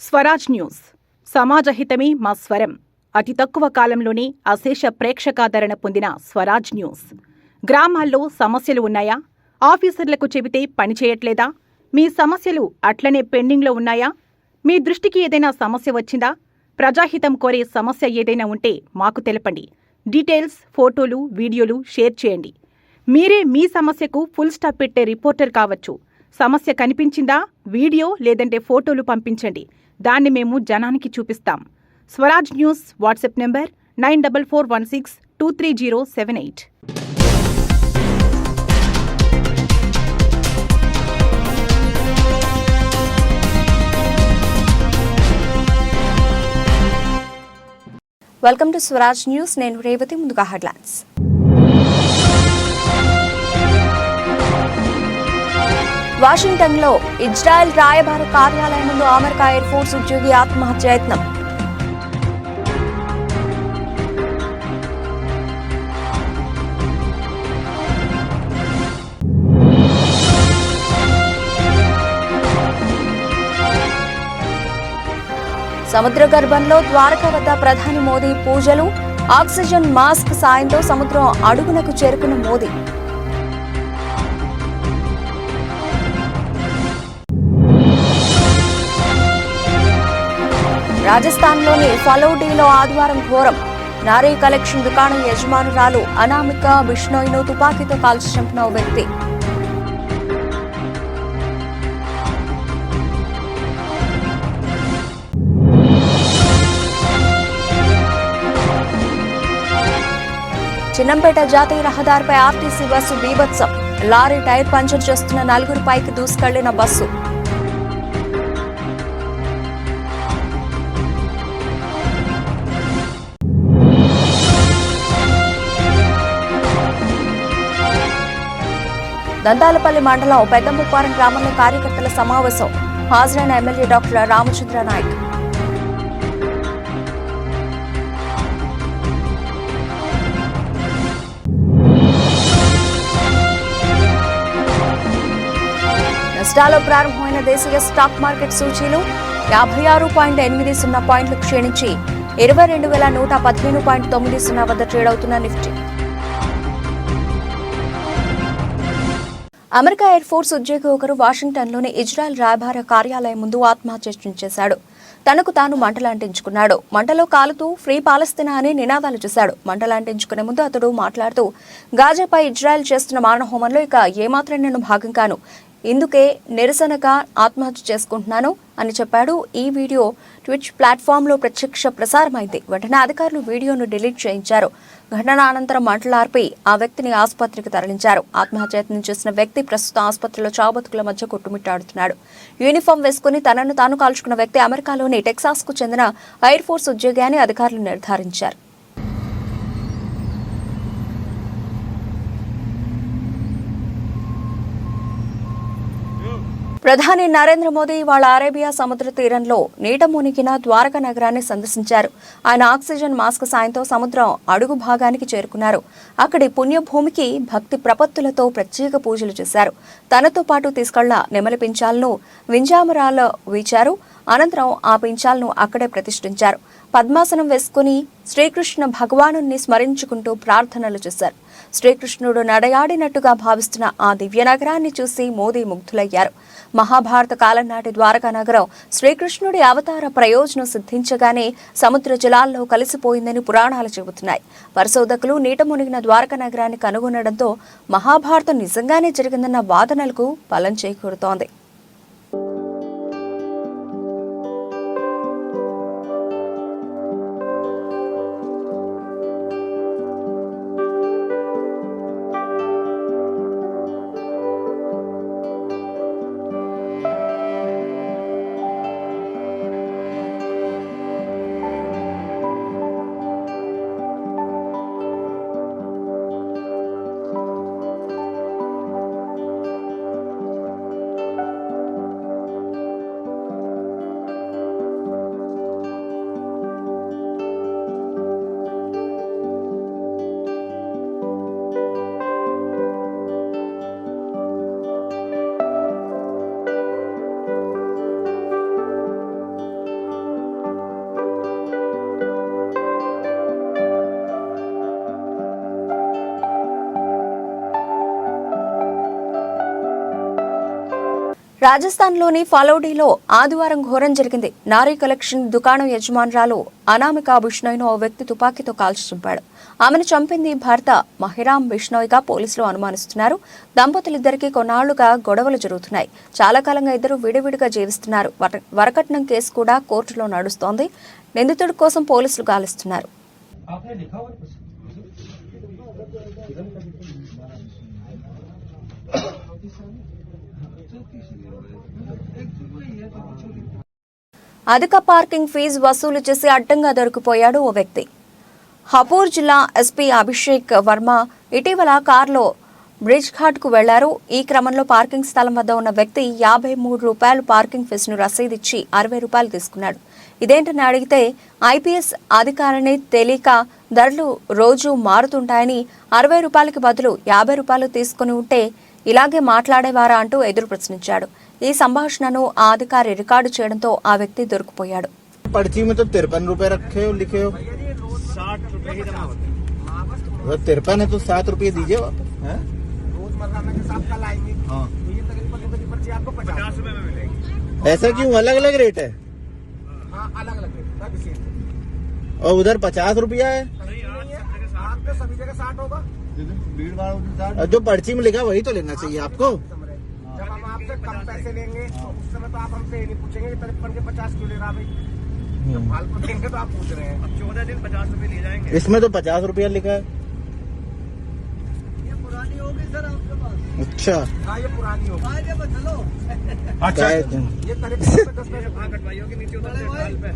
Swaraj news సమాజహితమే మా స్వరం. అతి తక్కువ కాలంలోనే అశేష ప్రేక్షకాదరణ పొందిన స్వరాజ్ న్యూస్. గ్రామాల్లో సమస్యలు ఉన్నాయా? ఆఫీసర్లకు చెబితే పనిచేయట్లేదా? మీ సమస్యలు అట్లనే పెండింగ్లో ఉన్నాయా? మీ దృష్టికి ఏదైనా సమస్య వచ్చిందా? ప్రజాహితం కోరే సమస్య ఏదైనా ఉంటే మాకు తెలపండి. డీటెయిల్స్, ఫోటోలు, వీడియోలు షేర్ చేయండి. మీరే మీ సమస్యకు ఫుల్ స్టాప్ పెట్టే రిపోర్టర్ కావచ్చు. సమస్య కనిపించిందా? వీడియో లేదంటే ఫోటోలు పంపించండి. దాన్ని మేము జనానికి చూపిస్తాం. Swaraj news WhatsApp number 9441623078. Welcome to Swaraj news. నేను రేవతి. ముందుగా హెడ్లైన్స్. వాషింగ్టన్లో ఇజ్రాయెల్ రాయబార కార్యాలయం ముందు అమెరికా ఎయిర్ ఫోర్స్ ఉద్యోగి ఆత్మహత్య యత్నం. సముద్ర గర్భంలో ద్వారకా వద్ద ప్రధాని మోదీ పూజలు. ఆక్సిజన్ మాస్క్ సాయంతో సముద్రం అడుగునకు చేరుకున్న మోదీ. రాజస్థాన్లోని ఫలౌడీలో ఆదివారం ఘోరం. నారీ కలెక్షన్ దుకాణం యజమానురాలు అనామిక బిష్ణోయ్ను తుపాకీతో కాల్చి చంపిన ఓ వ్యక్తి. చిన్నంపేట జాతీయ రహదారిపై ఆర్టీసీ బస్సు బీభత్సం. లారీ టైర్ పంచర్ చేస్తున్న నలుగురు పైకి దూసుకెళ్లిన బస్సు. దంతాలపల్లి మండలం పెద్దముప్పారం గ్రామంలో కార్యకర్తల సమావేశం. హాజరైన ఎమ్మెల్యే డాక్టర్ రామచంద్ర నాయక్. నష్టాల్లో ప్రారంభమైన దేశీయ స్టాక్ మార్కెట్ సూచీలు 56.80 పాయింట్లు క్షీణించి 22,115.90 వద్ద ట్రేడ్ అవుతున్న నిఫ్టీ. అమెరికా ఎయిర్ ఫోర్స్ ఉద్యోగి ఒకరు వాషింగ్టన్లోని ఇజ్రాయెల్ రాయబార కార్యాలయం ముందు ఆత్మహత్య చేశాడు. తనకు తాను మంటలాంటించుకున్నాడు. మంటలో కాలుతూ ఫ్రీ పాలస్తీనా అని నినాదాలు చేశాడు. మంటలాంటించుకునే ముందు అతడు మాట్లాడుతూ గాజాపై ఇజ్రాయెల్ చేస్తున్న మారణహోమంలో ఇక ఏమాత్రం నేను భాగం కాను, ఇందుకే నిరసనగా ఆత్మహత్య చేసుకుంటున్నాను అని చెప్పాడు. ఈ వీడియో ట్విచ్ ప్లాట్ఫామ్లో ప్రత్యక్ష ప్రసారమైంది. వెంటనే అధికారులు వీడియోను డిలీట్ చేయించారు. ఘటన అనంతరం మంటలార్పి ఆ వ్యక్తిని ఆసుపత్రికి తరలించారు. ఆత్మహత్యయత్నం చేసిన వ్యక్తి ప్రస్తుతం ఆసుపత్రిలో చావుబతుకుల మధ్య కొట్టుమిట్టాడుతున్నాడు. యూనిఫామ్ వేసుకుని తనను తాను కాల్చుకున్న వ్యక్తి అమెరికాలోని టెక్సాస్ కు చెందిన ఎయిర్ ఫోర్స్ ఉద్యోగి అని అధికారులు నిర్ధారించారు. ప్రధాని నరేంద్ర మోదీ ఇవాళ అరేబియా సముద్ర తీరంలో నీట మునిగిన ద్వారకా నగరాన్ని సందర్శించారు. ఆయన ఆక్సిజన్ మాస్క్ సాయంతో సముద్రం అడుగు భాగానికి చేరుకున్నారు. అక్కడి పుణ్యభూమికి భక్తి ప్రపత్తులతో ప్రత్యేక పూజలు చేశారు. తనతో పాటు తీసుకెళ్ల నెమలి పించాలను వింజామరాల్లో వీచారు. అనంతరం ఆ పించాలను అక్కడే ప్రతిష్ఠించారు. పద్మాసనం వేసుకుని శ్రీకృష్ణ భగవాను స్మరించుకుంటూ ప్రార్థనలు చేశారు. శ్రీకృష్ణుడు నడయాడినట్టుగా భావిస్తున్న ఆ దివ్య నగరాన్ని చూసి మోదీ ముగ్ధులయ్యారు. మహాభారత కాలం నాటి ద్వారకా నగరం శ్రీకృష్ణుడి అవతార ప్రయోజనం సిద్ధించగానే సముద్ర జలాల్లో కలిసిపోయిందని పురాణాలు చెబుతున్నాయి. పరిశోధకులు నీట మునిగిన ద్వారకా నగరాన్ని కనుగొనడంతో మహాభారతం నిజంగానే జరిగిందన్న వాదనలకు బలం చేకూరుతోంది. రాజస్థాన్లోని ఫలోడీలో ఆదివారం ఘోరం జరిగింది. నారీ కలెక్షన్ దుకాణం యజమానురాలు అనామికా బిష్ణోయ్ను ఓ వ్యక్తి తుపాకీతో కాల్చి చంపాడు. ఆమెను చంపింది భర్త మహిరామ్ బిష్ణోయ్గా పోలీసులు అనుమానిస్తున్నారు. దంపతులిద్దరికీ కొన్నాళ్లుగా గొడవలు జరుగుతున్నాయి. చాలా కాలంగా ఇద్దరు విడివిడిగా జీవిస్తున్నారు. వరకట్నం కేసు కూడా కోర్టులో నడుస్తోంది. నిందితుడి కోసం పోలీసులు గాలిస్తున్నారు. అధిక పార్కింగ్ ఫీజు వసూలు చేసి అడ్డంగా దొరికిపోయాడు ఓ వ్యక్తి. హపూర్ జిల్లా ఎస్పీ అభిషేక్ వర్మ ఇటీవల కారులో బ్రిడ్జ్ ఘాట్కు వెళ్లారు. ఈ క్రమంలో పార్కింగ్ స్థలం వద్ద ఉన్న వ్యక్తి ₹53 పార్కింగ్ ఫీజును రసీదిచ్చి ₹60 తీసుకున్నాడు. ఇదేంటని అడిగితే ఐపీఎస్ అధికారిని తెలియక ధరలు రోజు మారుతుంటాయని ₹60కి బదులు ₹50 తీసుకుని ఉంటే ఇలాగే మాట్లాడేవారా అంటూ ఎదురు ప్రశ్నించాడు. ఈ సంభాషణను ఆ అధికారి రికార్డు చేయడంతో ఆ వ్యక్తి దొరికిపోయాడు. पर्ची में तो ₹53 रखे हो, लिखे हो 60 रुपए ही जमा होते हैं। 53 है तो ₹7 दीजिए वापस। रोजमर्रा में जैसे आप कल आएंगे हाँ, तो ये तकरीबन की पर्ची आपको 50 रुपए में मिलेगी। ऐसा क्यों अलग अलग रेट है? हाँ, अलग अलग रेट है। और उधर ₹50 है आप तो सभी जगह 60 होगा। और जो पर्ची में लिखा वही तो लेना चाहिए आपको। जब हम आपसे कम पैसे लेंगे तो उस समय तो आप हमसे ये नहीं पूछेंगे कि 53 के 50 क्यों ले रहा भाई। जब फालतू देंगे तो आप पूछ रहे हैं। अब 14 दिन 50 रुपए ले जाएंगे। इसमें तो ₹50 लिखा है। ये पुरानी होगी सर आपके पास। अच्छा, हाँ, ये पुरानी होगी। चलो अच्छा ये 10 पैसे कटवाई होगी नीचे उधर पे।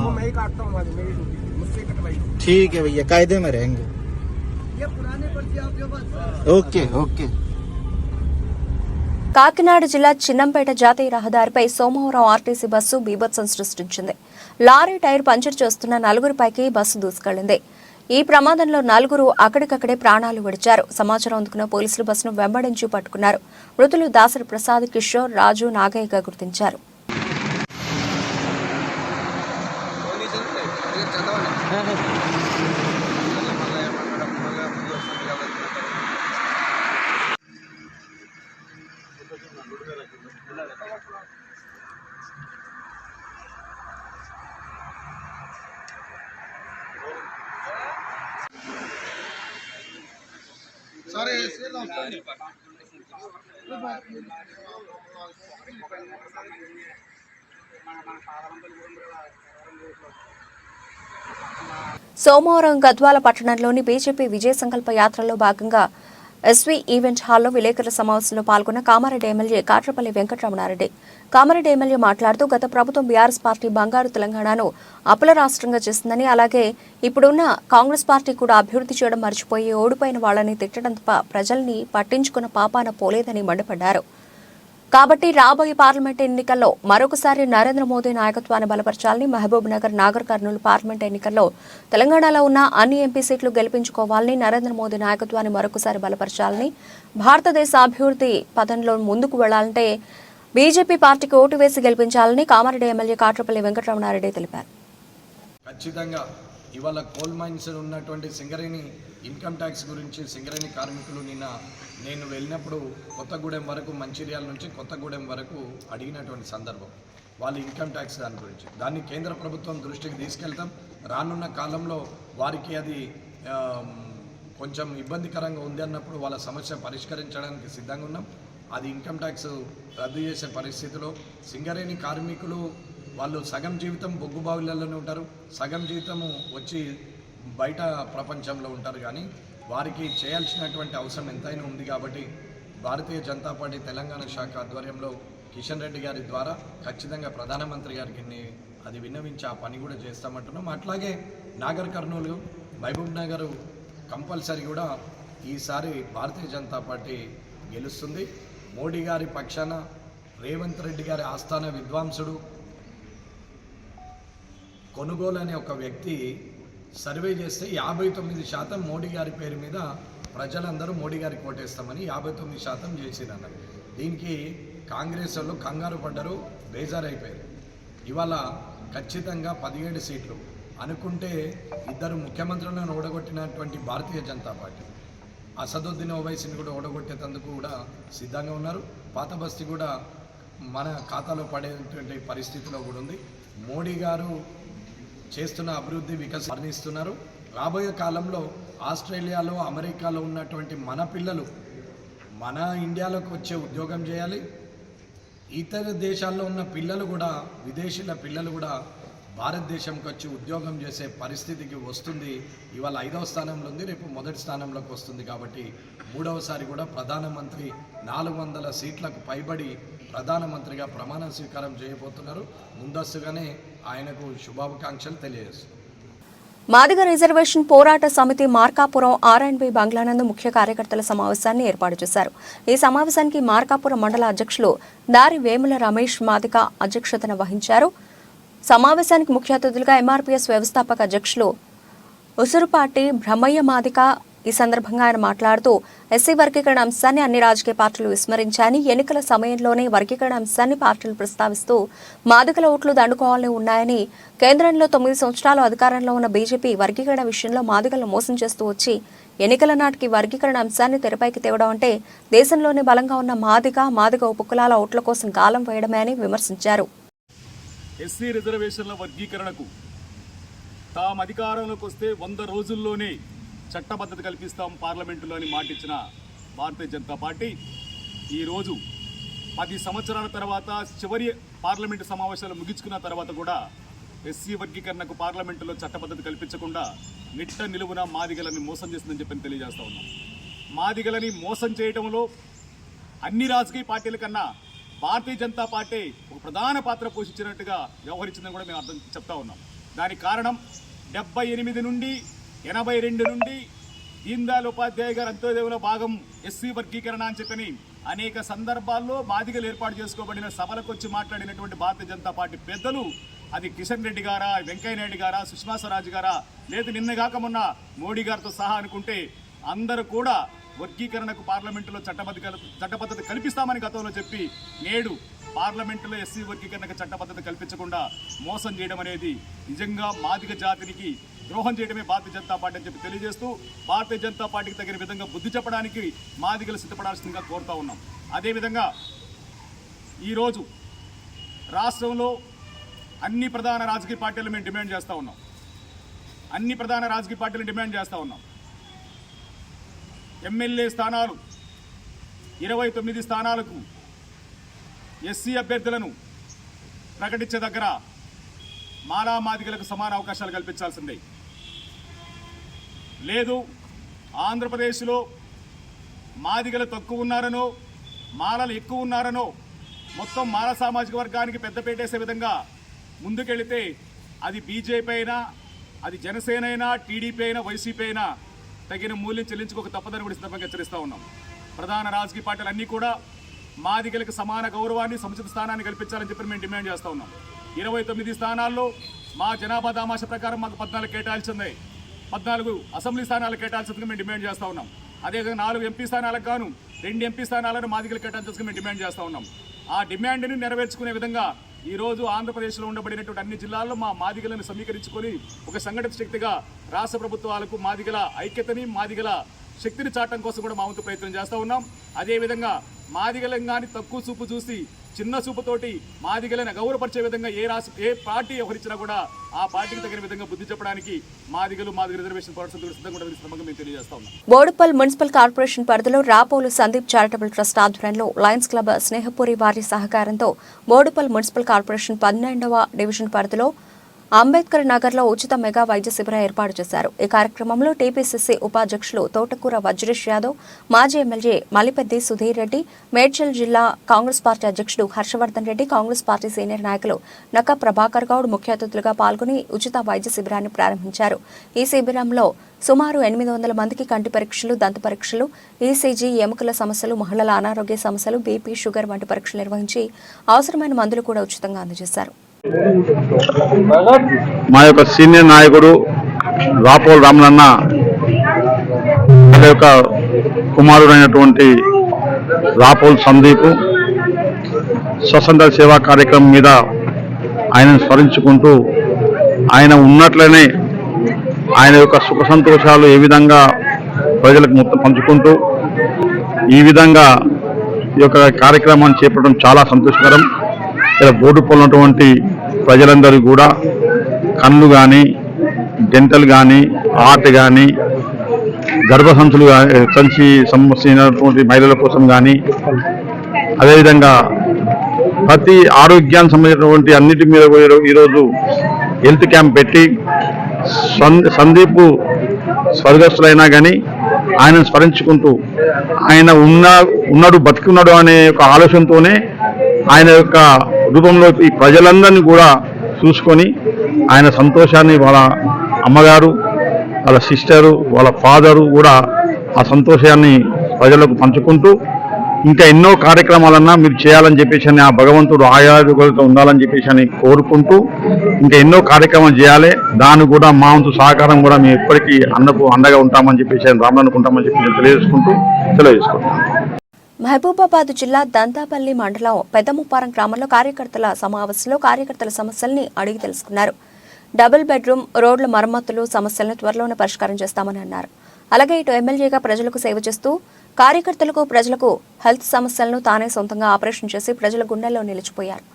वो मैं ही काटता हूँ, मेरी ड्यूटी मुझसे ही कटवाई होगी। ठीक है भैया, कायदे में रहेंगे। ये पुरानी पर्ची आपके पास। Okay okay. కాకినాడ జిల్లా చిన్నంపేట జాతీయ రహదారిపై సోమవారం ఆర్టీసీ బస్సు బీభత్సం సృష్టించింది. లారీ టైర్ పంచర్ చేస్తున్న 4గురిపైకి బస్సు దూసుకెళ్లింది. ఈ ప్రమాదంలో 4 అక్కడికక్కడే ప్రాణాలు విడిచారు. సమాచారం అందుకున్న పోలీసులు బస్సును వెంబడించి పట్టుకున్నారు. మృతులు దాసరి ప్రసాద్, కిషోర్, రాజు, నాగయ్యగా గుర్తించారు. సోమవారం గద్వాల పట్టణంలోని బీజేపీ విజయ సంకల్ప యాత్రలో భాగంగా ఎస్వీ ఈవెంట్ హాల్లో విలేకరుల సమావేశంలో పాల్గొన్న కామారెడ్డి ఎమ్మెల్యే కాట్రపల్లి వెంకటరమణారెడ్డి. కామారెడ్డి ఎమ్మెల్యే మాట్లాడుతూ గత ప్రభుత్వం బీఆర్ఎస్ పార్టీ బంగారు తెలంగాణను అప్పుల రాష్ట్రంగా చేసిందని, అలాగే ఇప్పుడున్న కాంగ్రెస్ పార్టీ కూడా అభివృద్ధి చేయడం మర్చిపోయి ఓడిపోయిన వాళ్లని తిట్టడం తప్ప ప్రజల్ని పట్టించుకున్న పాపాన పోలేదని మండిపడ్డారు. కాబట్టి రాబోయే పార్లమెంట్ ఎన్నికల్లో మరొకసారి నరేంద్ర మోదీ నాయకత్వాన్ని బలపరచాలని, మహబూబ్ నగర్, నాగర్ కర్నూలు పార్లమెంట్ ఎన్నికల్లో తెలంగాణలో ఉన్న అన్ని ఎంపీ సీట్లు గెలిపించుకోవాలని, నరేంద్ర మోదీ నాయకత్వాన్ని మరొకసారి బలపరచాలని, భారతదేశ అభివృద్ధి పథంలో ముందుకు వెళ్లాలంటే బీజేపీ పార్టీకి ఓటు వేసి గెలిపించాలని కామారెడ్డి ఎమ్మెల్యే కాట్రపల్లి వెంకటరమణారెడ్డి తెలిపారు. ఖచ్చితంగా ఇవాళ కోల్ మైన్స్ ఉన్నటువంటి సింగరేణి ఇన్కమ్ ట్యాక్స్ గురించి సింగరేణి కార్మికులు నేను వెళ్ళినప్పుడు కొత్తగూడెం వరకు, మంచిర్యాల నుంచి కొత్తగూడెం వరకు అడిగినటువంటి సందర్భం వాళ్ళ ఇన్కమ్ ట్యాక్స్ దాని గురించి. దాన్ని కేంద్ర ప్రభుత్వం దృష్టికి తీసుకెళ్తాం. రానున్న కాలంలో వారికి అది కొంచెం ఇబ్బందికరంగా ఉంది అన్నప్పుడు వాళ్ళ సమస్య పరిష్కరించడానికి సిద్ధంగా ఉన్నాం. అది ఇన్కమ్ ట్యాక్స్ రద్దు చేసే పరిస్థితిలో సింగరేణి కార్మికులు వాళ్ళు సగం జీవితం బొగ్గు బావిలలోనే ఉంటారు, సగం జీవితము వచ్చి బయట ప్రపంచంలో ఉంటారు. కానీ వారికి చేయాల్సినటువంటి అవసరం ఎంతైనా ఉంది. కాబట్టి భారతీయ జనతా పార్టీ తెలంగాణ శాఖ ఆధ్వర్యంలో కిషన్ రెడ్డి గారి ద్వారా ఖచ్చితంగా ప్రధానమంత్రి గారికి అది విన్నవించి ఆ పని కూడా చేస్తామంటున్నాం. అట్లాగే నాగర్ కర్నూలు, మహబూబ్ నగర్ కంపల్సరీ కూడా ఈసారి భారతీయ జనతా పార్టీ గెలుస్తుంది. మోడీ గారి పక్షాన రేవంత్ రెడ్డి గారి ఆస్థాన విద్వాంసుడు కొనుగోలు అనే ఒక వ్యక్తి సర్వే చేస్తే 59% మోడీ గారి పేరు మీద ప్రజలందరూ మోడీ గారికి ఓటేస్తామని 59% చేసిరన్నారు. దీనికి కాంగ్రెస్ వాళ్ళు కంగారు పడ్డరు, బేజారైపోయారు. ఇవాళ ఖచ్చితంగా 17 సీట్లు అనుకుంటే 2 ముఖ్యమంత్రులను ఓడగొట్టినటువంటి భారతీయ జనతా పార్టీ అసదుద్దీన్ ఓవైసీని కూడా ఓడగొట్టేందుకు కూడా సిద్ధంగా ఉన్నారు. పాత బస్తీ కూడా మన ఖాతాలో పడేటువంటి పరిస్థితిలో కూడా ఉంది. మోడీ గారు చేస్తున్న అభివృద్ధి వర్ణిస్తున్నారు. రాబోయే కాలంలో ఆస్ట్రేలియాలో, అమెరికాలో ఉన్నటువంటి మన పిల్లలు మన ఇండియాలోకి వచ్చే ఉద్యోగం చేయాలి. ఇతర దేశాల్లో ఉన్న పిల్లలు కూడా, విదేశీల పిల్లలు కూడా భారతదేశంకి వచ్చి ఉద్యోగం చేసే పరిస్థితికి వస్తుంది. ఇవాళ 5వ స్థానంలో ఉంది, రేపు మొదటి స్థానంలోకి వస్తుంది. కాబట్టి 3వసారి కూడా ప్రధానమంత్రి 400 సీట్లకు పైబడి ప్రధానమంత్రిగా ప్రమాణ స్వీకారం చేయబోతున్నారు. ముందస్తుగానే ఆయనకు శుభాకాంక్షలు తెలియజేస్తున్నారు. మాదిగ రిజర్వేషన్ పోరాట సమితి మార్కాపురం ఆర్ఎండ్బి బంగ్లానందు ముఖ్య కార్యకర్తల సమావేశాన్ని ఏర్పాటు చేశారు. ఈ సమావేశానికి మార్కాపురం మండల అధ్యక్షులు దారి వేముల రమేష్ మాదిగ అధ్యక్షతన వహించారు. సమావేశానికి ముఖ్య అతిథులుగా ఎంఆర్పీఎస్ వ్యవస్థాపక అధ్యక్షులు ఉసురుపాటి బ్రహ్మయ్య మాదిక ఈ సందర్భంగా ఆయన మాట్లాడుతూ ఎస్సీ వర్గీకరణ అంశాన్ని అన్ని రాజకీయ పార్టీలు విస్మరించాయని, ఎన్నికల సమయంలోనే వర్గీకరణ అంశాన్ని పార్టీలు ప్రస్తావిస్తూ మాదిగల ఓట్లు దండుకోవాలని ఉన్నాయని, కేంద్రంలో 9 సంవత్సరాలు అధికారంలో ఉన్న బీజేపీ వర్గీకరణ విషయంలో మాదిగలను మోసం చేస్తూ వచ్చి ఎన్నికల నాటికి వర్గీకరణ అంశాన్ని తెరపైకి తేవడం అంటే దేశంలోనే బలంగా ఉన్న మాదిగ ఉపకులాల ఓట్ల కోసం గాలం వేయడమే అని విమర్శించారు. ఎస్సీ రిజర్వేషన్ల వర్గీకరణకు తాము అధికారంలోకి వస్తే 100 రోజుల్లోనే చట్టబద్ధత కల్పిస్తాం పార్లమెంటులో అని మాటిచ్చిన భారతీయ జనతా పార్టీ ఈరోజు 10 సంవత్సరాల తర్వాత చివరి పార్లమెంటు సమావేశాలు ముగించుకున్న తర్వాత కూడా ఎస్సీ వర్గీకరణకు పార్లమెంటులో చట్టబద్ధత కల్పించకుండా నిట్ట నిలువున మాదిగలని మోసం చేస్తుందని చెప్పని తెలియజేస్తా ఉన్నాం. మాదిగలని మోసం చేయడంలో అన్ని రాజకీయ పార్టీల కన్నా భారతీయ జనతా పార్టీ ఒక ప్రధాన పాత్ర పోషించినట్టుగా వ్యవహరించిందని కూడా మేము చెప్తా ఉన్నాం. దానికి కారణం 78 నుండి 82 నుండి దీన్ దయాళ్ ఉపాధ్యాయ గారు అంత్యోదయంలో భాగం ఎస్సీ వర్గీకరణ అని చెప్పని అనేక సందర్భాల్లో మాదిగలు ఏర్పాటు చేసుకోబడిన సభలకు వచ్చి మాట్లాడినటువంటి భారతీయ జనతా పార్టీ పెద్దలు, అది కిషన్ రెడ్డి గారా, వెంకయ్య నాయుడు గారా, సుష్మా స్వరాజ్ గారా, లేదు నిన్నగాక మొన్న మోడీ గారితో సహా అనుకుంటే అందరూ కూడా వర్గీకరణకు పార్లమెంటులో చట్టబద్ధత కల్పిస్తామని గతంలో చెప్పి నేడు పార్లమెంటులో ఎస్సీ వర్గీకరణకు చట్టబద్ధత కల్పించకుండా మోసం చేయడం అనేది నిజంగా మాదిగ జాతికి ద్రోహం చేయడమే భారతీయ జనతా పార్టీ అని చెప్పి తెలియజేస్తూ భారతీయ జనతా పార్టీకి తగిన విధంగా బుద్ధి చెప్పడానికి మాదిగలు సిద్ధపడాల్సిందిగా కోరుతా ఉన్నాం. అదేవిధంగా ఈరోజు రాష్ట్రంలో అన్ని ప్రధాన రాజకీయ పార్టీలు మేము డిమాండ్ చేస్తూ ఉన్నాం. అన్ని ప్రధాన రాజకీయ పార్టీలు డిమాండ్ చేస్తూ ఉన్నాం. ఎమ్మెల్యే స్థానాలు 29 స్థానాలకు ఎస్సీ అభ్యర్థులను ప్రకటించే దగ్గర మాలా మాదిగలకు సమాన అవకాశాలు కల్పించాల్సిందే. లేదు ఆంధ్రప్రదేశ్లో మాదిగలు తక్కువ ఉన్నారనో మాలలు ఎక్కువ ఉన్నారనో మొత్తం మాల సామాజిక వర్గానికి పెద్దపేటేసే విధంగా ముందుకెళితే అది బీజేపీ అయినా, అది జనసేన అయినా, టీడీపీ అయినా, వైసీపీ అయినా తగిన మూల్యం చెల్లించుకోక తప్పదని కూడా సందర్భంగా హెచ్చరిస్తూ ఉన్నాం. ప్రధాన రాజకీయ పార్టీలు అన్నీ కూడా మాదిగలకు సమాన గౌరవాన్ని, సముచిత స్థానాన్ని కల్పించాలని చెప్పి మేము డిమాండ్ చేస్తూ ఉన్నాం. 29 స్థానాల్లో మా జనాభా దామాష ప్రకారం మాకు 14 కేటాయించింది. 14 అసెంబ్లీ స్థానాలు కేటాయించేందుకు మేము డిమాండ్ చేస్తూ ఉన్నాం. అదేవిధంగా 4 ఎంపీ స్థానాలకు గాను 2 ఎంపీ స్థానాలను మాదిగలు కేటాయించేందుకు మేము డిమాండ్ చేస్తూ ఉన్నాం. ఆ డిమాండ్ని నెరవేర్చుకునే విధంగా ఈరోజు ఆంధ్రప్రదేశ్లో ఉండబడినటువంటి అన్ని జిల్లాల్లో మా మాదిగలను సమీకరించుకొని ఒక సంఘటిత శక్తిగా రాష్ట్ర ప్రభుత్వాలకు మాదిగల ఐక్యతని, మాదిగల శక్తిని చాటం కోసం కూడా మా వంతు ప్రయత్నం చేస్తూ ఉన్నాం. అదేవిధంగా మాదిగలంగాని తక్కువ చూపు చూసి చిన్న చూపుతోటి మాదిగలను గౌరవపరిచే విధంగా ఏ పార్టీ వ్యవహరించినా కూడా ఆ పార్టీకి తగిన విధంగా బుద్ధి చెప్పడానికి మాదిగలు రిజర్వేషన్ పోరాటం సిద్ధంగా కూడా మేము తెలియజేస్తా ఉన్నాం. బోడుపల్ మున్సిపల్ కార్పొరేషన్ పరిధిలో రాపోలు సందీప్ చారిటబుల్ ట్రస్ట్ ఆధ్వర్యంలో లయన్స్ క్లబ్ స్నేహపూరి వారి సహకారంతో బోడుపల్ మున్సిపల్ కార్పొరేషన్ 12వ డివిజన్ పరిధిలో అంబేద్కర్ నగర్లో ఉచిత మెగా వైద్య శిబిరం ఏర్పాటు చేశారు. ఈ కార్యక్రమంలో టీపీసీసీ ఉపాధ్యక్షులు తోటకూర వజ్రేష్ యాదవ్, మాజీ ఎమ్మెల్యే మలిపెద్ది సుధీర్ రెడ్డి, మేడ్చల్ జిల్లా కాంగ్రెస్ పార్టీ అధ్యక్షుడు హర్షవర్ధన్ రెడ్డి, కాంగ్రెస్ పార్టీ సీనియర్ నాయకులు నక్క ప్రభాకర్ గౌడ్ ముఖ్య అతిథులుగా పాల్గొని ఉచిత వైద్య శిబిరాన్ని ప్రారంభించారు. ఈ శిబిరంలో సుమారు 800 మందికి కంటి పరీక్షలు, దంత పరీక్షలు, ఈసీజీ, ఎముకల సమస్యలు, మహిళల అనారోగ్య సమస్యలు, బీపీ, షుగర్ వంటి పరీక్షలు నిర్వహించి అవసరమైన మందులు కూడా ఉచితంగా అందజేశారు. మా యొక్క సీనియర్ నాయకుడు రాపోల్ రామలన్న యొక్క కుమారుడైనటువంటి రాపోల్ సందీప్ స్వతంత్ర సేవా కార్యక్రమం మీద ఆయనను స్మరించుకుంటూ ఆయన ఉన్నట్లనే ఆయన యొక్క సుఖ సంతోషాలు ఏ విధంగా ప్రజలకు మొత్తం పంచుకుంటూ ఈ విధంగా ఈ యొక్క కార్యక్రమాన్ని చేపట్టడం చాలా సంతోషకరం. ఇక్కడ బోడుపల్లి ఉన్నటువంటి ప్రజలందరూ కూడా కళ్ళు కానీ, డెంటల్ కానీ, హార్ట్ కానీ, గర్భసంచులు సంచి సంబంధించినటువంటి మహిళల కోసం కానీ, అదేవిధంగా ప్రతి ఆరోగ్యానికి సంబంధించినటువంటి అన్నిటి మీద ఈరోజు హెల్త్ క్యాంప్ పెట్టి సందీప్ స్వర్గస్థులైనా కానీ ఆయనను స్మరించుకుంటూ ఆయన ఉన్నాడు బతికున్నాడు అనే ఒక ఆలోచనతోనే ఆయన యొక్క రూపంలో ఈ ప్రజలందరినీ కూడా చూసుకొని ఆయన సంతోషాన్ని వాళ్ళ అమ్మగారు, వాళ్ళ సిస్టరు, వాళ్ళ ఫాదరు కూడా ఆ సంతోషాన్ని ప్రజలకు పంచుకుంటూ ఇంకా ఎన్నో కార్యక్రమాలన్నా మీరు చేయాలని చెప్పేసి ఆ భగవంతుడు ఆయుర్వేదంతో ఉండాలని చెప్పేసి అని కోరుకుంటూ ఇంకా ఎన్నో కార్యక్రమాలు చేయాలి. దాన్ని కూడా మా వంతు సహకారం కూడా మేము ఎప్పటికీ అండగా ఉంటామని చెప్పేసి రామనుకుంటామని చెప్పి తెలియజేసుకుంటాం. మహబూబాబాద్ జిల్లా దంతాపల్లి మండలం పెద్దముప్పారం గ్రామంలో కార్యకర్తల సమావేశంలో కార్యకర్తల సమస్యల్ని అడిగి తెలుసుకున్నారు. డబుల్ బెడ్రూమ్, రోడ్ల మరమ్మతులు సమస్యలను త్వరలోనే పరిష్కారం చేస్తామని అన్నారు. అలాగే ఇటు ఎమ్మెల్యేగా ప్రజలకు సేవ చేస్తూ కార్యకర్తలకు, ప్రజలకు హెల్త్ సమస్యలను తానే సొంతంగా ఆపరేషన్ చేసి ప్రజల గుండెల్లో నిలిచిపోయారు.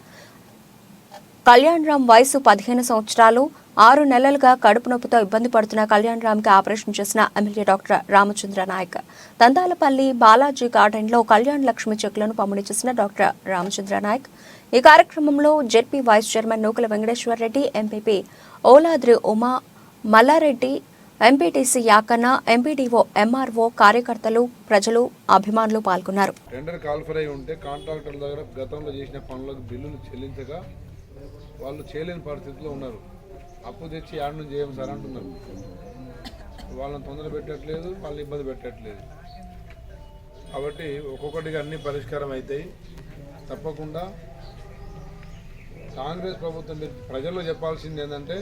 కళ్యాణ్ రామ్ వయసు 15 సంవత్సరాలు. 6 నెలలుగా కడుపు నొప్పితో ఇబ్బంది పడుతున్న కళ్యాణ్ రామ్కి ఆపరేషన్ చేసిన ఎమ్మెల్యే డాక్టర్ రామచంద్ర నాయక్. దంతాలపల్లి బాలాజీ గార్డెన్లో కళ్యాణ్ లక్ష్మి చెక్కులను పంపిణీ చేసిన డాక్టర్ రామచంద్ర నాయక్. ఈ కార్యక్రమంలో ZP vice chairman Nookala Venkateswara Reddy, MPP Oladri Uma, Mallareddy, MPTC Yakanna, MPDO, MRO, కార్యకర్తలు, ప్రజలు, అభిమానులు పాల్గొన్నారు. టెండర్ కాల్ఫర్ అయి ఉంటే కాంట్రాక్టర్ల దగ్గర గతంలో చేసిన పనులకు బిల్లులు చెల్లించక వాళ్ళు చేయలేని పరిస్థితిలో ఉన్నారు. అప్పు తెచ్చి యాడ్ నుంచి చేయం సార్ అంటున్నారు. వాళ్ళని తొందర పెట్టట్లేదు, వాళ్ళని ఇబ్బంది పెట్టట్లేదు. కాబట్టి ఒక్కొక్కటిగా అన్ని పరిష్కారం అవుతాయి. తప్పకుండా కాంగ్రెస్ ప్రభుత్వం ప్రజల్లో చెప్పాల్సింది ఏంటంటే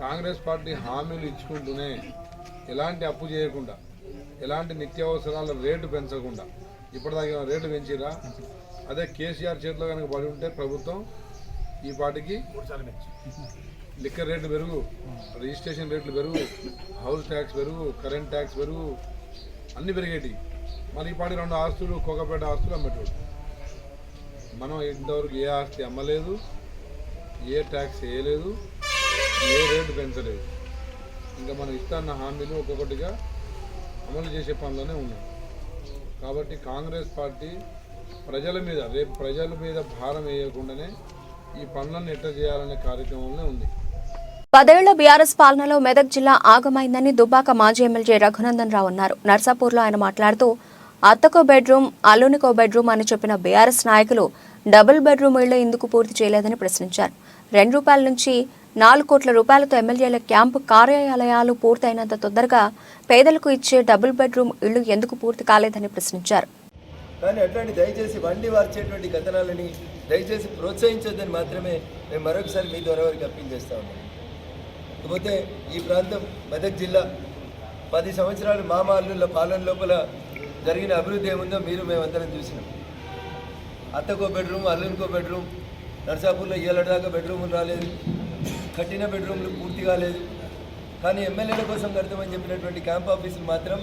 కాంగ్రెస్ పార్టీ హామీలు ఇచ్చుకుంటూనే ఎలాంటి అప్పు చేయకుండా, ఎలాంటి నిత్యావసరాల రేటు పెంచకుండా, ఇప్పటిదాకా రేటు పెంచిరా అదే కేసీఆర్ చేతిలో కనుక పడి ఉంటే ప్రభుత్వం ఈ పార్టీకి లిక్కర్ రేట్లు పెరుగు, రిజిస్ట్రేషన్ రేట్లు పెరుగు, హౌస్ ట్యాక్స్ పెరుగు, కరెంట్ ట్యాక్స్ పెరుగు, అన్నీ పెరిగేటి. మరి ఈ పార్టీ 2 ఆస్తులు కోకపేట ఆస్తులు అమ్మేటోడు. మనం ఇంతవరకు ఏ ఆస్తి అమ్మలేదు, ఏ ట్యాక్స్ వేయలేదు, ఏ రేటు పెంచలేదు. ఇంకా మనం ఇస్తున్న హామీలు ఒక్కొక్కటిగా అమలు చేసే పనులనే ఉన్నాయి. కాబట్టి కాంగ్రెస్ పార్టీ ప్రజల మీద రేపు ప్రజల మీద భారం వేయకుండానే ఈ పనులను ఎట్లా చేయాలనే కార్యక్రమంలో ఉంది. 10 ఏళ్ల బీఆర్ఎస్ పాలనలో మెదక్ జిల్లా ఆగమైందని దుబ్బాక మాజీ ఎమ్మెల్యే రఘునందన్ రావు అన్నారు. నర్సాపూర్లో ఆయన మాట్లాడుతూ అత్తకో బెడ్రూమ్, అల్లునికో బెడ్రూమ్ అని చెప్పిన బీఆర్ఎస్ నాయకులు డబుల్ బెడ్రూమ్ ఇళ్లు ఎందుకు పూర్తి చేయలేదని ప్రశ్నించారు. ₹2 నుంచి 4 కోట్ల రూపాయలతో ఎమ్మెల్యేల క్యాంపు కార్యాలయాలు పూర్తయినంత తొందరగా పేదలకు ఇచ్చే డబుల్ బెడ్రూమ్ ఇళ్లు ఎందుకు పూర్తి కాలేదని ప్రశ్నించారు. కానీ అట్లాంటి దయచేసి వండి వార్చేటువంటి కథనాలని దయచేసి ప్రోత్సహించొద్దని మాత్రమే మేము మరొకసారి మీ ద్వారా వారికి అప్పీల్ చేస్తా ఉన్నాం. ఇకపోతే ఈ ప్రాంతం మెదక్ జిల్లా 10 సంవత్సరాలు మామ అల్లుళ్ళ పాలన లోపల జరిగిన అభివృద్ధి ఏముందో మేమందరం చూసినాం. అత్తకో బెడ్రూమ్, అల్లునికో బెడ్రూమ్, నర్సాపూర్లో ఏళ్ళదాకా బెడ్రూములు రాలేదు, కట్టిన బెడ్రూమ్లు పూర్తి కాలేదు. కానీ ఎమ్మెల్యేల కోసం కడతామని చెప్పినటువంటి క్యాంప్ ఆఫీసులు మాత్రం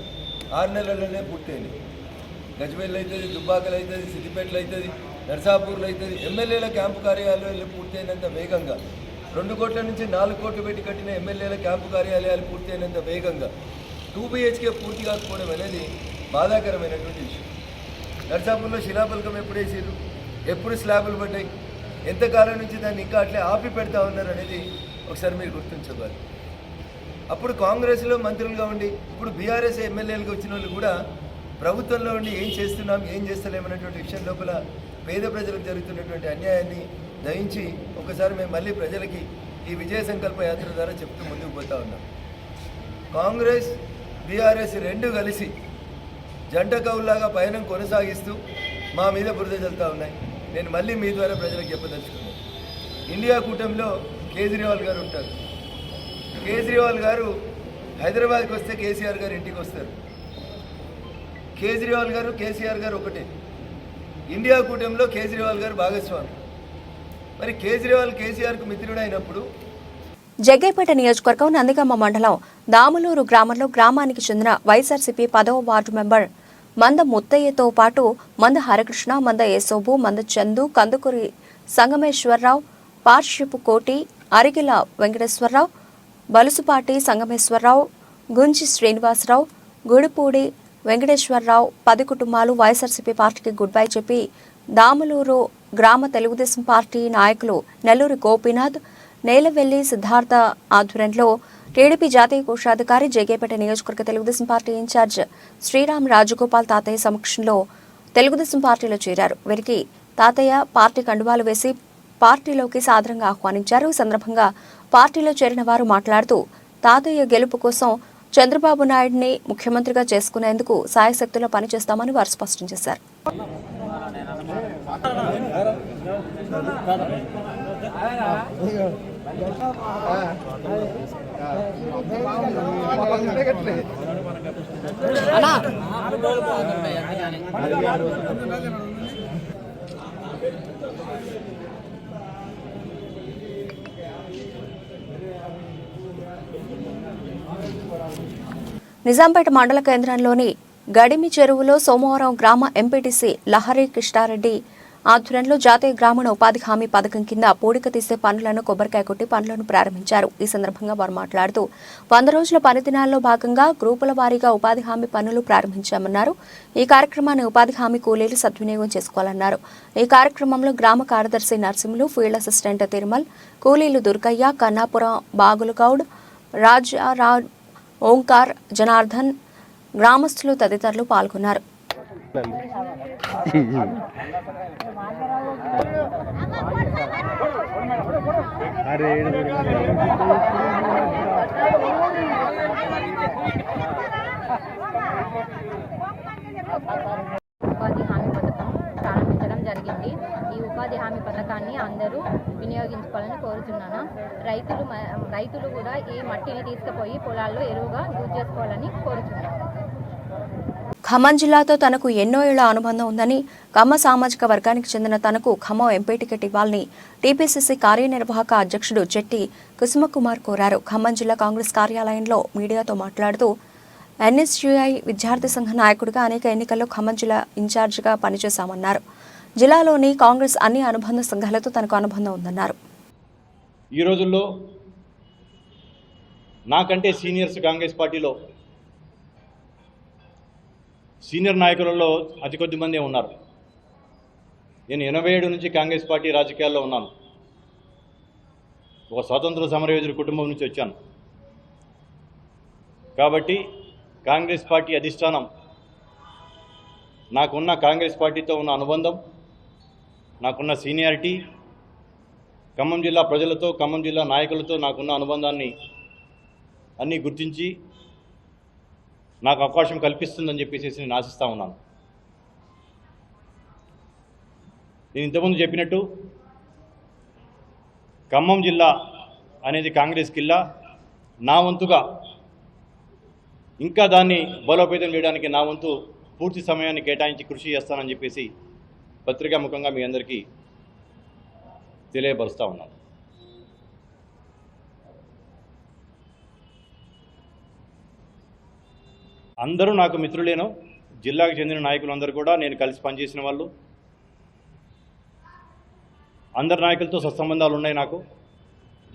6 నెలల్లోనే పూర్తయింది. గజ్వేల్ అవుతుంది, దుబ్బాకలు అవుతుంది, సిద్దిపేటలు అవుతుంది, నర్సాపూర్లో అవుతుంది. ఎమ్మెల్యేల క్యాంపు కార్యాలయాలు పూర్తయినంత వేగంగా 2 కోట్ల నుంచి 4 కోట్లు పెట్టి కట్టిన ఎమ్మెల్యేల క్యాంపు కార్యాలయాలు పూర్తయినంత వేగంగా 2 BHK పూర్తి కాకపోవడం అనేది బాధాకరమైనటువంటి విషయం. నర్సాపూర్లో శిలాఫలకం ఎప్పుడు వేసారు, ఎప్పుడు స్లాబులు పడ్డాయి, ఎంతకాలం నుంచి దాన్ని ఇంకా అట్లే ఆపి పెడతా ఉన్నారు అనేది ఒకసారి మీరు గుర్తుంచుకోవాలి. అప్పుడు కాంగ్రెస్లో మంత్రులుగా ఉండి ఇప్పుడు బీఆర్ఎస్ ఎమ్మెల్యేలుగా వచ్చిన వాళ్ళు కూడా ప్రభుత్వంలో ఉండి ఏం చేస్తున్నాం, ఏం చేస్తలేమనేటువంటి విషయం లోపల పేద ప్రజలకు జరుగుతున్నటువంటి అన్యాయాన్ని దయించి ఒకసారి మేము మళ్ళీ ప్రజలకి ఈ విజయ సంకల్ప యాత్ర ద్వారా చెప్తూ ముందుకు పోతా ఉన్నాం. కాంగ్రెస్ బీఆర్ఎస్ 2 కలిసి జంట కవుల్లాగా పయనం కొనసాగిస్తూ మా మీద బురద చల్లుతూ ఉన్నాయి. నేను మళ్ళీ మీ ద్వారా ప్రజలకు చెప్పదలుచుకున్నాను. ఇండియా కూటమిలో కేజ్రీవాల్ గారు ఉంటారు. కేజ్రీవాల్ గారు హైదరాబాద్కి వస్తే కేసీఆర్ గారు ఇంటికి వస్తారు. కేజ్రీవాల్ గారు కేసీఆర్ గారు ఒకటే. ఇండియా కూటమిలో కేజ్రీవాల్ గారు భాగస్వామి. మరి కేజ్రీవాల్ కేసీఆర్కు మిత్రుడు అయినప్పుడు జగ్గైపేట నియోజకవర్గం నందిగామ మండలం దాములూరు గ్రామంలో గ్రామానికి చెందిన వైఎస్ఆర్సీపీ 10వ వార్డు మెంబర్ మంద ముత్తయ్యతో పాటు మంద హరకృష్ణ, మంద యేసోబు, మంద చందు, కందుకూరి సంగమేశ్వరరావు, పార్శ్వపు కోటి, అరిగిల వెంకటేశ్వరరావు, బలుసుపాటి సంగమేశ్వరరావు, గుంజి శ్రీనివాసరావు, గుడిపూడి వెంకటేశ్వరరావు 10 కుటుంబాలు వైఎస్ఆర్సీపీ పార్టీకి గుడ్ బై చెప్పి దాములూరు గ్రామ తెలుగుదేశం పార్టీ నాయకులు నెల్లూరి గోపీనాథ్, నేలవెల్లి సిద్ధార్థ ఆధ్వర్యంలో టీడీపీ జాతీయ కోశాధికారి, జేకేపేట నియోజకవర్గ తెలుగుదేశం పార్టీ ఇన్ఛార్జ్ శ్రీరామ్ రాజగోపాల్ తాతయ్య సమక్షంలో తెలుగుదేశం పార్టీలో చేరారు. వీరికి తాతయ్య పార్టీ కండువాలు వేసి పార్టీలోకి సాదరంగా ఆహ్వానించారు. ఈ సందర్భంగా పార్టీలో చేరిన వారు మాట్లాడుతూ తాతయ్య గెలుపు కోసం చంద్రబాబు నాయుడిని ముఖ్యమంత్రిగా చేసుకునేందుకు సాయశక్తులా పనిచేస్తామని వారు స్పష్టం చేశారు. నిజాంపేట మండల కేంద్రంలోని గడిమి చెరువులో సోమవారం గ్రామ ఎంపీటీసీ లహరి కృష్ణారెడ్డి ఆధ్వర్యంలో జాతీయ గ్రామీణ ఉపాధి హామీ పథకం కింద పూడిక తీసే పనులను కొబ్బరికాయ కొట్టి పనులను ప్రారంభించారు. ఈ సందర్భంగా వారు మాట్లాడుతూ 100 రోజుల పని దినాల్లో భాగంగా గ్రూపుల వారీగా ఉపాధి హామీ పనులు ప్రారంభించామన్నారు. ఈ కార్యక్రమాన్ని ఉపాధి హామీ కూలీలు సద్వినియోగం చేసుకోవాలన్నారు. ఈ కార్యక్రమంలో గ్రామ కార్యదర్శి నరసింహులు, ఫీల్డ్ అసిస్టెంట్ తిరుమల్, కూలీలు దుర్గయ్య, కన్నాపురం బాగులగౌడ్, రాజారావు, ఓంకార్, జనార్దన్, గ్రామస్తులు తదితరులు పాల్గొన్నారు. ఉపాధి హామీ పథకం ప్రారంభించడం జరిగింది. ఈ ఉపాధి హామీ పథకాన్ని అందరూ వినియోగించుకోవాలని కోరుతున్నాను. రైతులు కూడా ఈ మట్టిని తీసుకుపోయి పొలాల్లో ఎరువుగా యూజ్ చేసుకోవాలని కోరుతున్నాను. ఖమ్మం జిల్లాతో తనకు ఎన్నో ఏళ్ల అనుబంధం ఉందని, కమ్మ సామాజిక వర్గానికి చెందిన తనకు ఖమ్మం ఎంపీ టికెట్ ఇవ్వాలని టీపీసీసీ కార్యనిర్వాహక అధ్యక్షుడు చెట్టి కుసుమకుమార్ కోరారు. ఖమ్మం జిల్లా కాంగ్రెస్ కార్యాలయంలో మీడియాతో మాట్లాడుతూ ఎన్ఎస్యూఐ విద్యార్థి సంఘ నాయకుడిగా అనేక ఎన్నికల్లో ఖమ్మం జిల్లా ఇన్ఛార్జిగా పనిచేశామన్నారు. జిల్లాలోని కాంగ్రెస్ అన్ని అనుబంధ సంఘాలతో తనకు అనుబంధం ఉందన్నారు. ఈ రోజుల్లో నాకంటే సీనియర్స్ కాంగ్రెస్ పార్టీలో సీనియర్ నాయకులలో అతి కొద్ది మందే ఉన్నారు. నేను 87 నుంచి కాంగ్రెస్ పార్టీ రాజకీయాల్లో ఉన్నాను. ఒక స్వాతంత్ర సమరయోధుడి కుటుంబం నుంచి వచ్చాను. కాబట్టి కాంగ్రెస్ పార్టీ అధిష్టానం, నాకున్న కాంగ్రెస్ పార్టీతో ఉన్న అనుబంధం, నాకున్న సీనియారిటీ, ఖమ్మం జిల్లా ప్రజలతో, ఖమ్మం జిల్లా నాయకులతో నాకున్న అనుబంధాన్ని అన్నీ గుర్తించి నాకు అవకాశం కల్పిస్తుందని చెప్పేసి నేను ఆశిస్తూ ఉన్నాను. నేను ఇంతకుముందు చెప్పినట్టు ఖమ్మం జిల్లా అనేది కాంగ్రెస్ జిల్లా. నా వంతుగా ఇంకా దాన్ని బలోపేతం చేయడానికి నా వంతు పూర్తి సమయాన్ని కేటాయించి కృషి చేస్తానని చెప్పేసి పత్రికాముఖంగా మీ అందరికీ తెలియపరుస్తూ ఉన్నాను. అందరూ నాకు మిత్రులేను. జిల్లాకు చెందిన నాయకులందరూ కూడా నేను కలిసి పనిచేసిన వాళ్ళు. అందరు నాయకులతో సత్సంబంధాలు ఉన్నాయి నాకు,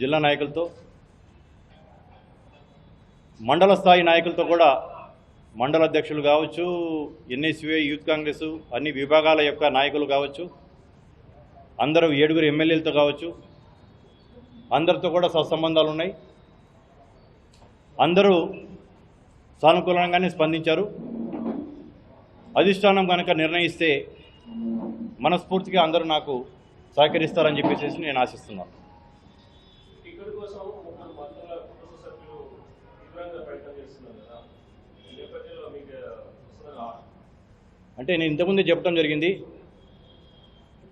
జిల్లా నాయకులతో. మండల స్థాయి నాయకులతో కూడా, మండల అధ్యక్షులు కావచ్చు, ఎన్ఎస్యూఐ, యూత్ కాంగ్రెస్ అన్ని విభాగాల యొక్క నాయకులు కావచ్చు, అందరూ 7 ఎమ్మెల్యేలతో కావచ్చు, అందరితో కూడా సత్సంబంధాలు ఉన్నాయి. అందరూ సానుకూలంగానే స్పందించారు. అధిష్టానం కనుక నిర్ణయిస్తే మనస్ఫూర్తిగా అందరూ నాకు సహకరిస్తారని చెప్పేసి నేను ఆశిస్తున్నాను. అంటే నేను ఇంతకుముందే చెప్పడం జరిగింది,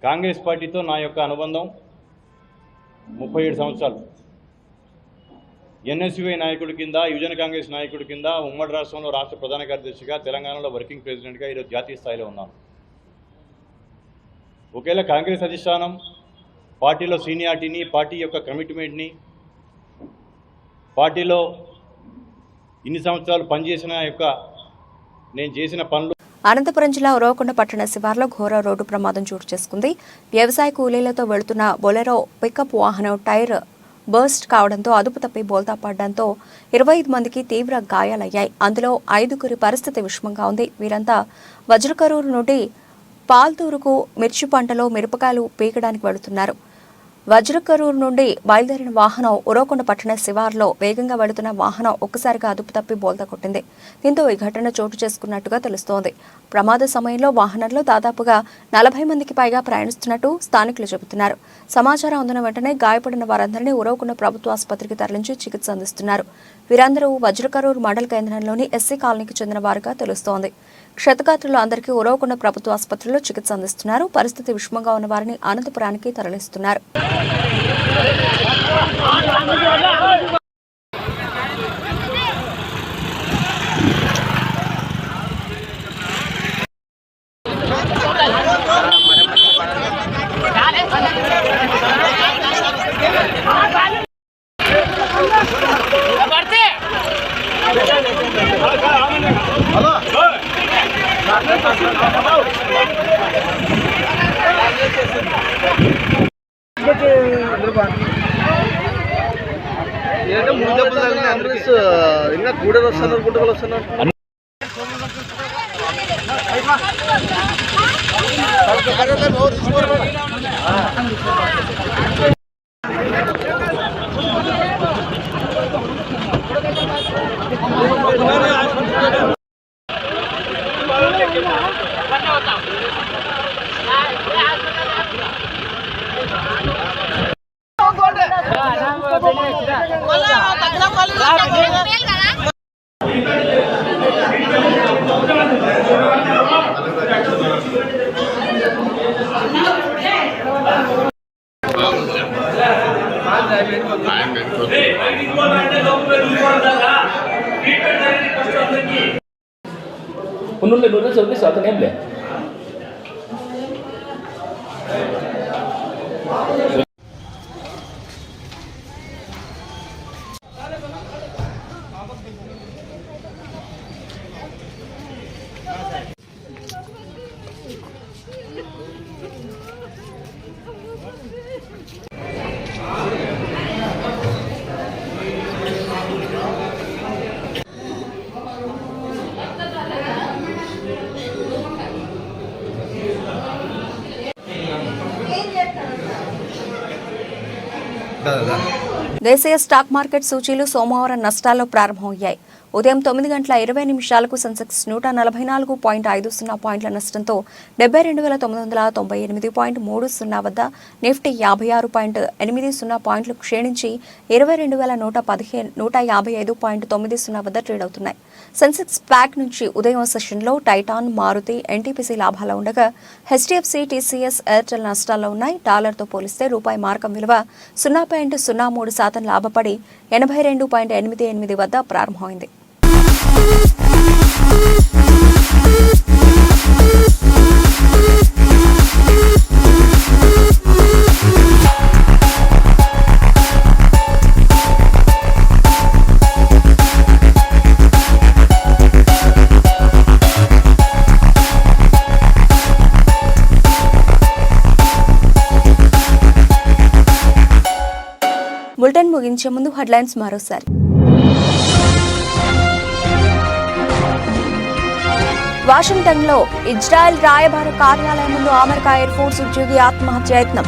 కాంగ్రెస్ పార్టీతో నా యొక్క అనుబంధం 37 సంవత్సరాలు. ఎన్ఎస్యూఐ నాయకుడి కింద, యువజన కాంగ్రెస్ నాయకుడి కింద, ఉమ్మడి రాష్ట్రంలో రాష్ట్ర ప్రధాన కార్యదర్శిగా, తెలంగాణలో వర్కింగ్ ప్రెసిడెంట్గా ఈరోజు జాతీయ స్థాయిలో ఉన్నాను. ఒకవేళ కాంగ్రెస్ అధిష్టానం పార్టీలో సీనియారిటీని, పార్టీ యొక్క కమిట్మెంట్ని, పార్టీలో ఇన్ని సంవత్సరాలు పనిచేసిన యొక్క నేను చేసిన పనులు అనంతపురం జిల్లా ఉరవకొండ పట్టణ శివార్లో ఘోర రోడ్డు ప్రమాదం చోటు చేసుకుంది. వ్యవసాయ కూలీలతో వెళుతున్న బొలెరో పికప్ వాహనం టైర్ బర్స్ట్ కావడంతో అదుపు తప్పి బోల్తా పడడంతో 25 మందికి తీవ్ర గాయాలయ్యాయి. అందులో 5గురి పరిస్థితి విషమంగా ఉంది. వీరంతా వజ్రకరూరు నుండి పాల్తూరుకు మిర్చి పంటలో మిరపకాయలు పీకడానికి వెళుతున్నారు. వజ్రకరూరు నుండి బయలుదేరిన వాహనం ఉరవకొండ పట్టణ శివార్లో వేగంగా వెళుతున్న వాహనం ఒక్కసారిగా అదుపు తప్పి బోల్తా కొట్టింది. దీంతో ఈ ఘటన చోటు చేసుకున్నట్టుగా తెలుస్తోంది. ప్రమాద సమయంలో వాహనంలో దాదాపుగా 40 మందికి పైగా ప్రయాణిస్తున్నట్టు స్థానికులు చెబుతున్నారు. సమాచారం అందిన వెంటనే గాయపడిన వారందరినీ ఉరవకొండ ప్రభుత్వ ఆసుపత్రికి తరలించి చికిత్స అందిస్తున్నారు. వీరందరూ వజ్రకరూరు మండల కేంద్రంలోని ఎస్సీ కాలనీకి చెందిన వారుగా తెలుస్తోంది. క్షతగాత్రులు అందరికీ ఉరవకొండ ప్రభుత్వ ఆసుపత్రిలో చికిత్స అందిస్తున్నారు. పరిస్థితి విషమంగా ఉన్న వారిని అనంతపురానికి తరలిస్తున్నారు. ఇంకా కూడలు వస్తున్నారు, గుంటలు వస్తున్నారు. Unul service atau nemble. దేశీయ స్టాక్ మార్కెట్ సూచీలు సోమవారం నష్టాల్లో ప్రారంభమయ్యాయి. ఉదయం 9:20 సెన్సెక్స్ 144.50 పాయింట్ల నష్టంతో 72,998.30 వద్ద, నిఫ్టీ 56.80 పాయింట్లు క్షీణించి 22,155.90 వద్ద ట్రేడ్ అవుతున్నాయి. సెన్సెక్స్ ప్యాక్ నుంచి ఉదయం సెషన్లో టైటాన్, మారుతి, ఎన్టీపీసీ లాభాల్లో ఉండగా హెచ్డీఎఫ్సీ, టీసీఎస్, ఎయిర్టెల్ నష్టాల్లో ఉన్నాయి. డాలర్తో పోలిస్తే రూపాయి మార్కం విలువ 0.03% లాభపడి 82.88 వద్ద ప్రారంభమైంది. బులెటిన్ ముగించే ముందు హెడ్లైన్స్ మరోసారి. వాషింగ్టన్లో ఇజ్రాయెల్ రాయబార కార్యాలయం ముందు అమెరికా ఎయిర్ ఫోర్స్ ఉద్యోగి ఆత్మహత్య యత్నం.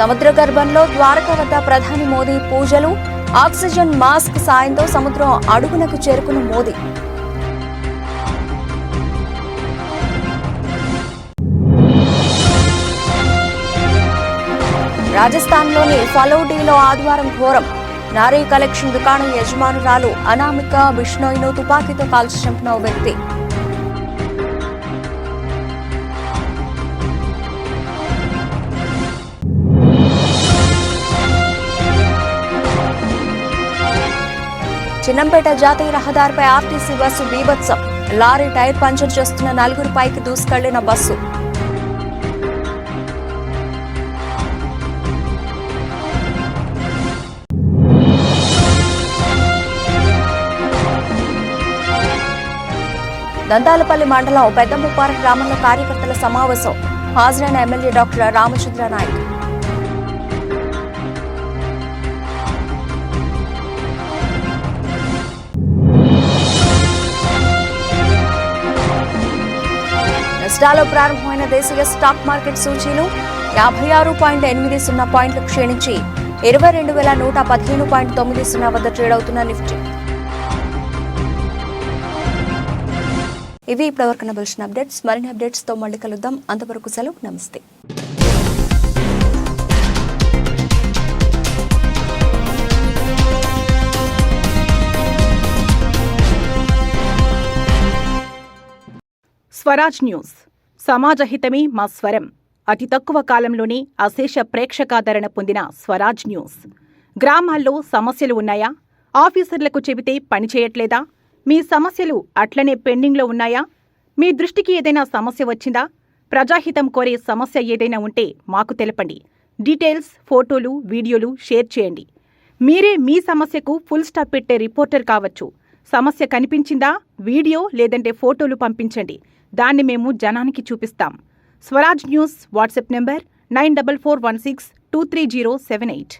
సముద్ర గర్భంలో ద్వారకా వద్ద ప్రధాని మోదీ పూజలు, ఆక్సిజన్ మాస్క్ సాయంతో సముద్రం అడుగునకు చేరుకున్న మోదీ. రాజస్థాన్లోని ఫలౌడీలో ఆదివారం ఘోరం. నారీ కలెక్షన్ దుకాణం యజమానురాలు అనామిక బిష్ణోయ్ను తుపాకీతో కాల్చి చంపిన ఓ వ్యక్తి. చిన్నంపేట జాతీయ రహదారిపై ఆర్టీసీ బస్సు బీభత్సం. లారీ టైర్ పంచర్ చేస్తున్న 4 పైకి దూసుకెళ్లిన బస్సు. దంతాలపల్లి మండలం పెద్ద ముప్పారం గ్రామంలో కార్యకర్తల సమావేశం. హాజరైన ఎమ్మెల్యే డాక్టర్ రామచంద్ర నాయక్. నష్టాల్లో ప్రారంభమైన దేశీయ స్టాక్ మార్కెట్ సూచీలు 56.80 పాయింట్లు క్షీణించి 22,115.90 వద్ద ట్రేడ్ అవుతున్న నిఫ్టీ. ఇవి ఇప్పటివరకు నవలసిన అప్డేట్స్. మరిన్ని అప్డేట్స్తో మళ్ళీ కలుద్దాం. అంతవరకు సెలవు. నమస్తే. స్వరాజ్ న్యూస్. సమాజ హితమే మా స్వరం. అతి తక్కువ కాలంలోనే అశేష ప్రేక్షకాదరణ పొందిన స్వరాజ్ న్యూస్. గ్రామాల్లో సమస్యలు ఉన్నాయా? ఆఫీసర్లకు చెబితే పనిచేయట్లేదా? మీ సమస్యలు అట్లనే పెండింగ్లో ఉన్నాయా? మీ దృష్టికి ఏదైనా సమస్య వచ్చిందా? ప్రజాహితం కోరే సమస్య ఏదైనా ఉంటే మాకు తెలపండి. డీటెయిల్స్, ఫోటోలు, వీడియోలు షేర్ చేయండి. మీరే మీ సమస్యకు ఫుల్ స్టాప్ పెట్టే రిపోర్టర్ కావచ్చు. సమస్య కనిపించిందా? వీడియో లేదంటే ఫోటోలు పంపించండి. దాన్ని మేము జనానికి చూపిస్తాం. Swaraj news WhatsApp number 9441623078.